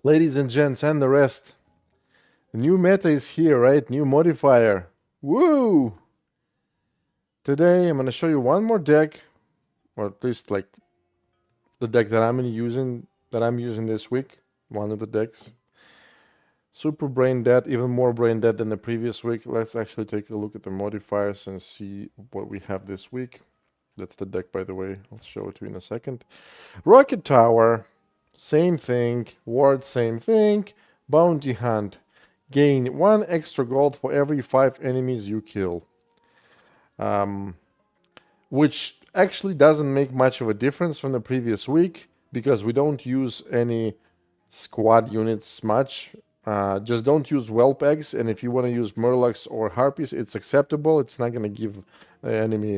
Ladies and gents and the rest, the new meta is here, right? New modifier. Woo! Today I'm gonna show you one more deck, or at least like the deck that I'm using this week. One of the decks. Super brain dead, even more brain dead than the previous week. Let's actually take a look at the modifiers and see what we have this week. That's the deck, by the way. I'll show it to you in a second. Rocket Tower, same thing. Ward, same thing. Bounty Hunt, gain 1 extra gold for every 5 enemies you kill. Which actually doesn't make much of a difference from the previous week because we don't use any squad units much. Just don't use whelp eggs, and if you want to use murlocs or harpies, it's acceptable. It's not going to give the enemy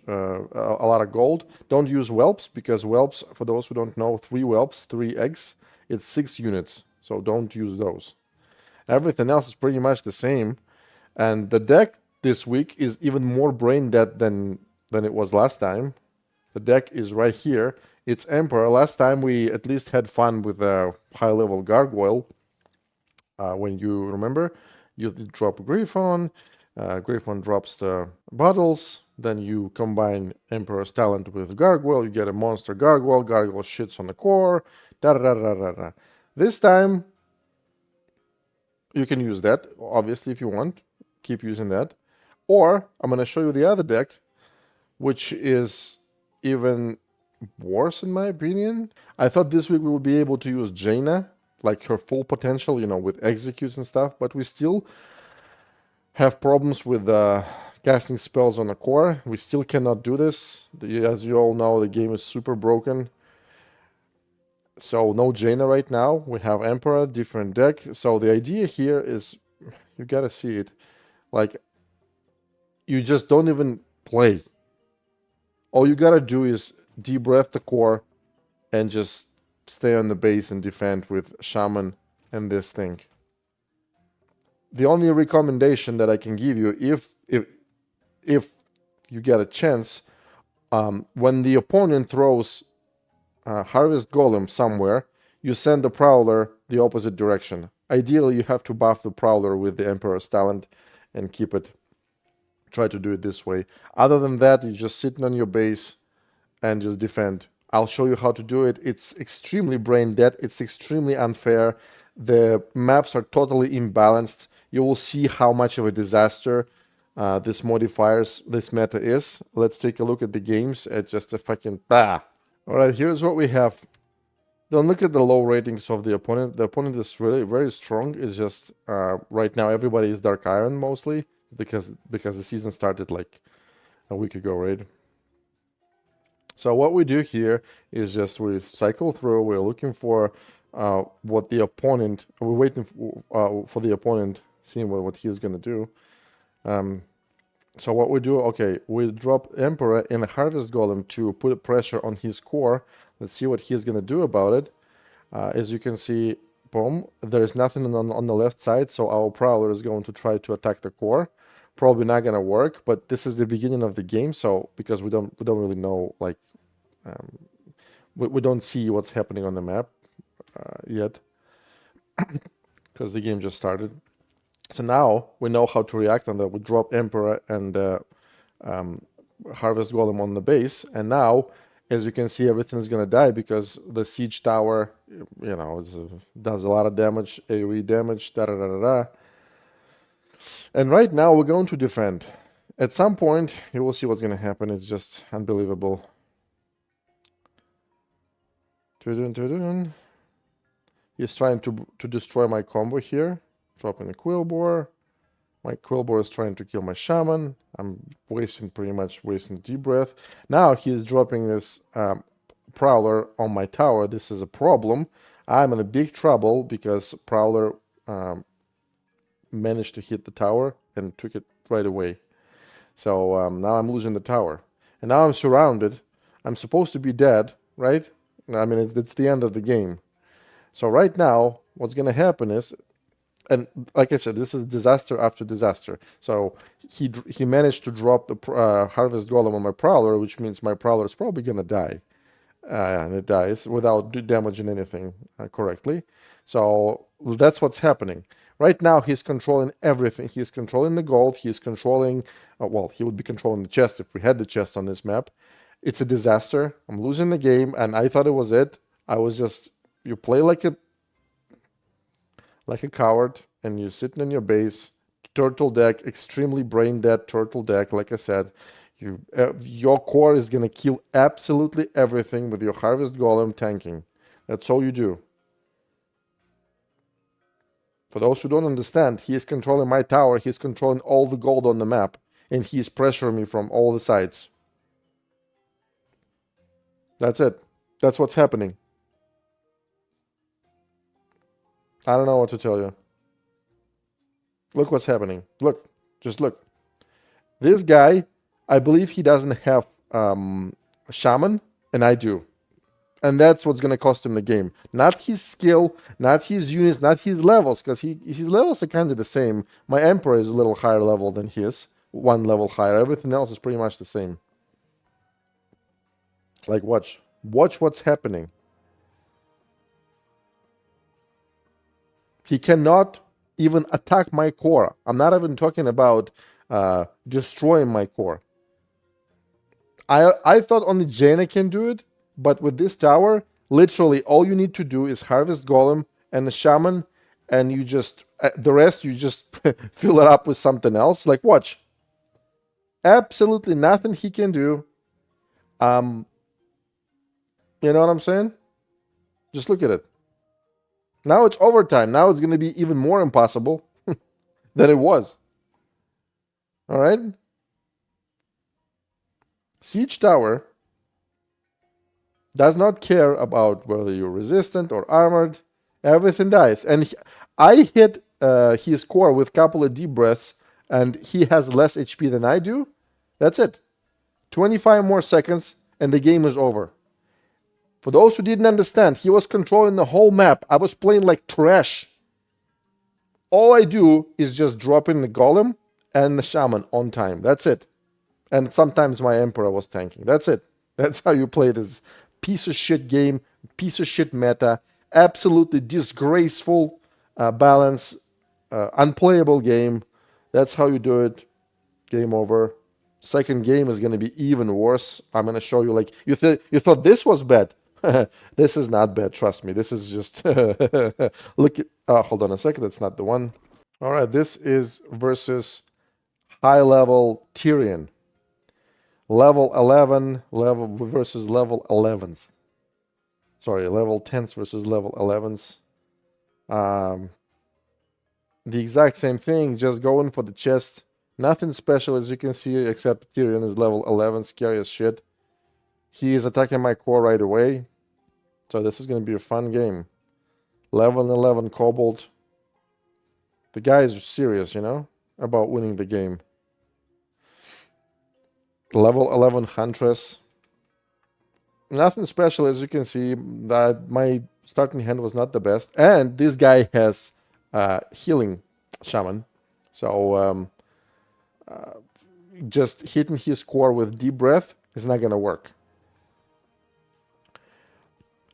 a lot of gold. Don't use whelps because whelps, for those who don't know, 3 whelps, 3 eggs, it's 6 units. So don't use those. Everything else is pretty much the same, and the deck this week is even more brain dead than it was last time. The deck is right here. It's Emperor. Last time we at least had fun with a high level gargoyle. When you remember, you drop Griffon. Griffon drops the bottles. Then you combine Emperor's talent with Gargoyle. You get a monster Gargoyle. Gargoyle shits on the core. Da da da da da da. This time, you can use that, obviously, if you want. Keep using that. Or, I'm going to show you the other deck, which is even worse in my opinion. I thought this week we would be able to use Jaina, like her full potential, with executes and stuff, but we still have problems with casting spells on the core. We still cannot do this. As you all know, the game is super broken. So no Jaina right now. We have Emperor, different deck. So the idea here is, you gotta see it, like, you just don't even play. All you gotta do is de-breath the core and just stay on the base and defend with Shaman and this thing. The only recommendation that I can give you, if you get a chance, when the opponent throws Harvest Golem somewhere, you send the Prowler the opposite direction. Ideally, you have to buff the Prowler with the Emperor's talent and keep it. Try to do it this way. Other than that, you're just sitting on your base and just defend. I'll show you how to do it. It's extremely brain dead. It's extremely unfair. The maps are totally imbalanced. You will see how much of a disaster this meta is. Let's take a look at the games. It's just a fucking bah. All right, here's what we have. Don't look at the low ratings of the opponent. The opponent is really very strong. It's just right now everybody is Dark Iron mostly because the season started like a week ago, right? So what we do here is just we cycle through. We're looking for what the opponent. We're waiting for the opponent, seeing what he's gonna do. So what we do, okay, we drop Emperor in a Harvest Golem to put pressure on his core. Let's see what he's gonna do about it. As you can see, boom, there's nothing on the left side, so our Prowler is going to try to attack the core. Probably not gonna work, but this is the beginning of the game, so because we don't really know, like, we don't see what's happening on the map yet, because the game just started. So now we know how to react on that. We drop Emperor and Harvest Golem on the base, and now, as you can see, everything is gonna die because the siege tower, does a lot of damage, AoE damage, da da da da da. And right now we're going to defend. At some point, you will see what's gonna happen. It's just unbelievable. He's trying to destroy my combo here. Dropping a Quillbore. My Quillbore is trying to kill my Shaman. I'm pretty much wasting deep-breath. Now he's dropping this Prowler on my tower. This is a problem. I'm in a big trouble because Prowler managed to hit the tower and took it right away. So now I'm losing the tower. And now I'm surrounded. I'm supposed to be dead, right? I mean, it's the end of the game. So right now, what's going to happen is, and like I said, this is disaster after disaster. So he managed to drop the Harvest Golem on my Prowler, which means my Prowler is probably going to die. and it dies without damaging anything correctly. So that's what's happening. Right now, he's controlling everything. He's controlling the gold. He's controlling, well, he would be controlling the chest if we had the chest on this map. It's a disaster. I'm losing the game, and I thought it was it. I was just, you play like a coward, and you're sitting in your base, turtle deck, extremely brain dead turtle deck. Like I said, your core is gonna kill absolutely everything with your harvest golem tanking. That's all you do. For those who don't understand, he is controlling my tower. He's controlling all the gold on the map, and he's pressuring me from all the sides. That's it. That's what's happening. I don't know what to tell you. Look what's happening. Look. Just look. This guy, I believe he doesn't have shaman, and I do. And that's what's going to cost him the game. Not his skill, not his units, not his levels, because his levels are kind of the same. My Emperor is a little higher level than his, one level higher. Everything else is pretty much the same. Like, watch. Watch what's happening. He cannot even attack my core. I'm not even talking about destroying my core. I thought only Jaina can do it, but with this tower, literally all you need to do is harvest golem and a shaman, and you just the rest you just fill it up with something else. Like, watch. Absolutely nothing he can do. You know what I'm saying? Just look at it. Now it's overtime. Now it's going to be even more impossible than it was. All right? Siege Tower does not care about whether you're resistant or armored. Everything dies. And I hit his core with a couple of deep breaths, and he has less HP than I do. That's it. 25 more seconds, and the game is over. For those who didn't understand, he was controlling the whole map. I was playing like trash. All I do is just drop in the golem and the shaman on time. That's it. And sometimes my Emperor was tanking. That's it. That's how you play this piece of shit game, piece of shit meta, absolutely disgraceful balance, unplayable game. That's how you do it. Game over. Second game is going to be even worse. I'm going to show you, like, you thought this was bad. This is not bad, trust me. This is just look at hold on a second, that's not the one. All right, this is versus high level Tyrion. Level 11 level versus level 11s. Sorry, level 10s versus level 11s. The exact same thing, just going for the chest. Nothing special, as you can see, except Tyrion is level 11, scary as shit. He is attacking my core right away. So this is going to be a fun game. Level 11 Kobold. The guy is serious, you know, about winning the game. Level 11 Huntress. Nothing special, as you can see. That my starting hand was not the best. And this guy has healing shaman. So just hitting his core with deep breath is not going to work.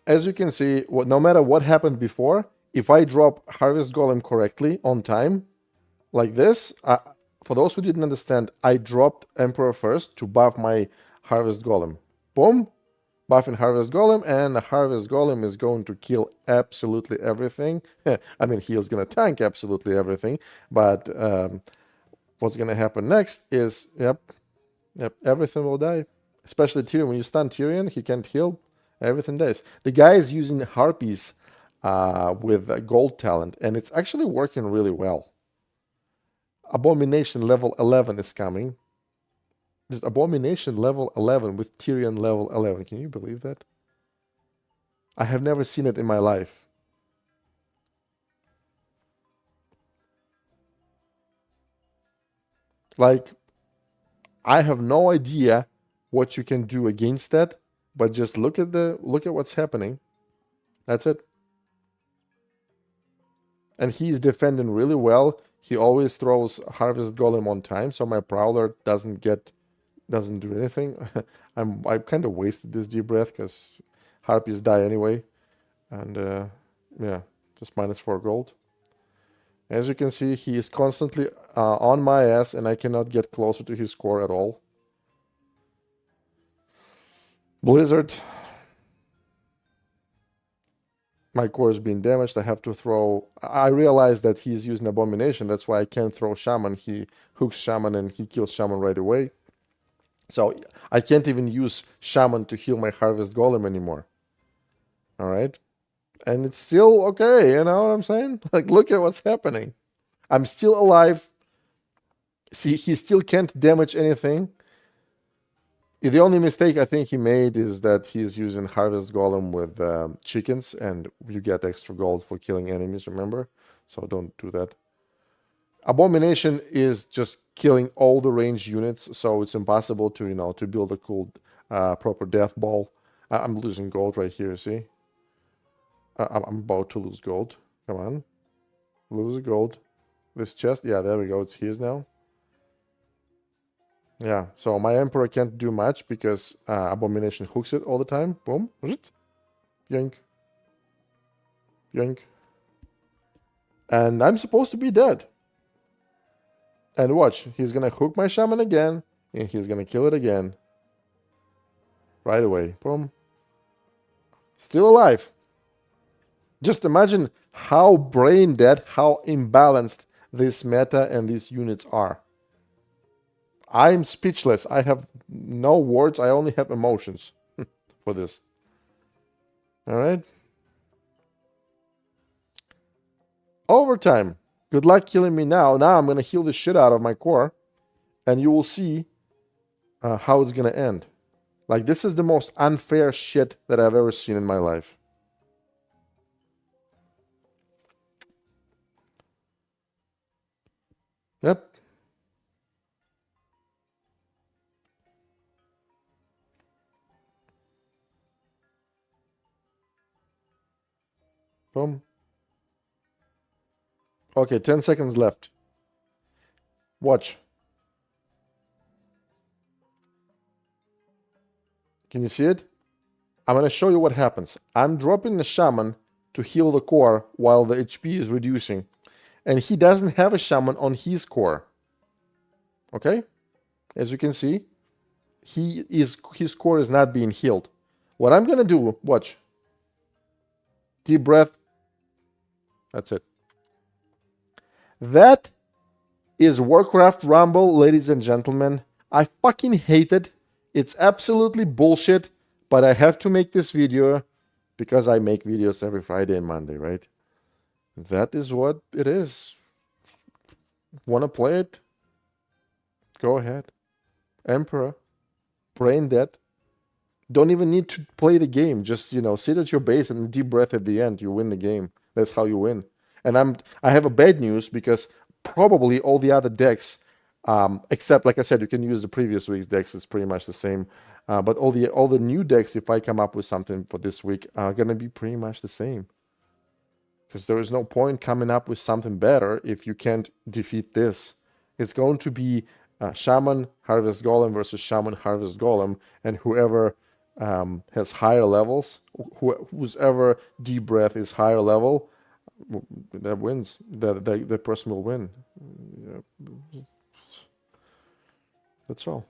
As you can see, no matter what happened before, if I drop Harvest Golem correctly on time, like this, for those who didn't understand, I dropped Emperor first to buff my Harvest Golem. Boom, buffing Harvest Golem, and the Harvest Golem is going to kill absolutely everything. I mean, he is going to tank absolutely everything, but what's going to happen next is, yep, everything will die. Especially Tyrion. When you stun Tyrion, he can't heal. Everything dies. The guy is using harpies with gold talent, and it's actually working really well. Abomination level 11 is coming. Just Abomination level 11 with Tyrion level 11. Can you believe that? I have never seen it in my life. Like, I have no idea what you can do against that. But just look at what's happening. That's it. And he's defending really well. He always throws Harvest Golem on time, so my Prowler doesn't do anything. I kind of wasted this deep breath because Harpies die anyway. And yeah, just -4 gold. As you can see, he is constantly on my ass, and I cannot get closer to his core at all. Blizzard. My core is being damaged. I have to throw... I realize that he's using Abomination. That's why I can't throw Shaman. He hooks Shaman and he kills Shaman right away. So I can't even use Shaman to heal my Harvest Golem anymore. Alright? And it's still okay, you know what I'm saying? Like, look at what's happening. I'm still alive. See, he still can't damage anything. The only mistake I think he made is that he's using Harvest Golem with chickens, and you get extra gold for killing enemies, remember? So don't do that. Abomination is just killing all the ranged units, so it's impossible to, you know, to build a cool proper death ball. I'm losing gold right here, see? I'm about to lose gold. Come on. Lose gold. This chest, yeah, there we go, it's his now. Yeah, so my Emperor can't do much because Abomination hooks it all the time. Boom. Yoink. Yoink. And I'm supposed to be dead. And watch, he's gonna hook my Shaman again, and he's gonna kill it again. Right away. Boom. Still alive. Just imagine how brain dead, how imbalanced this meta and these units are. I'm speechless. I have no words. I only have emotions for this. All right. Overtime. Good luck killing me now. Now I'm going to heal the shit out of my core. And you will see how it's going to end. Like, this is the most unfair shit that I've ever seen in my life. Yep. Boom. Okay, 10 seconds left. Watch. Can you see it? I'm going to show you what happens. I'm dropping the Shaman to heal the core while the HP is reducing. And he doesn't have a Shaman on his core. Okay? As you can see, his core is not being healed. What I'm going to do, watch. Deep breath. That's it. That is Warcraft Rumble, ladies and gentlemen. I fucking hate it. It's absolutely bullshit, but I have to make this video because I make videos every Friday and Monday, right? That is what it is. Want to play it? Go ahead. Emperor. Brain dead. Don't even need to play the game. Just, you know, sit at your base and deep breath at the end. You win the game. That's how you win. And I have a bad news because probably all the other decks, except, like I said, you can use the previous week's decks. It's pretty much the same. But all the new decks, if I come up with something for this week, are going to be pretty much the same. Because there is no point coming up with something better if you can't defeat this. It's going to be Shaman Harvest Golem versus Shaman Harvest Golem, and whoever has higher levels, whoever deep breath is higher level, that wins. The person will win. That's all.